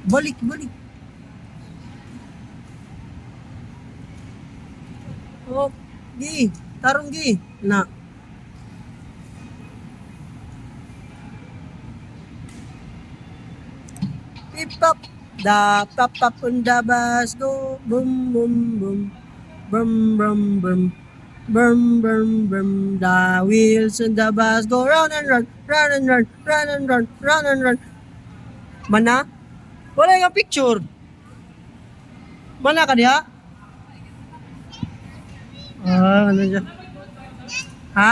Balik, balik. Oh, gi. Tarong gi. Na. Pip pop. Da pop pop on the bus go. Boom, boom, boom. Brum, brum, brum. Brum, brum, brum. The wheels on the bus go round and round. Round and round. Round and round. Round and round. Mana? Wala yung picture. Mana ka diha? Ah, ano dyan? Ha?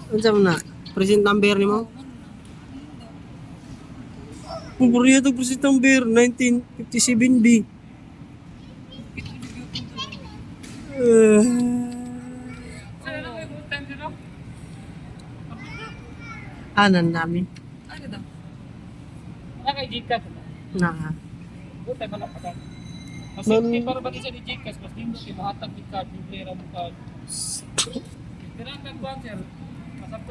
Ano sa na? Present number ni mo? Pupuriya ito present number 1957B. Anan namin. Ano daw? Kay Gcash. Na. Buta ka lang pa. Mas Man- hindi para ba siya ni Gcash, mas hindi siya mahatag ni card, ni pera mo card. Tira kang banser. Masakto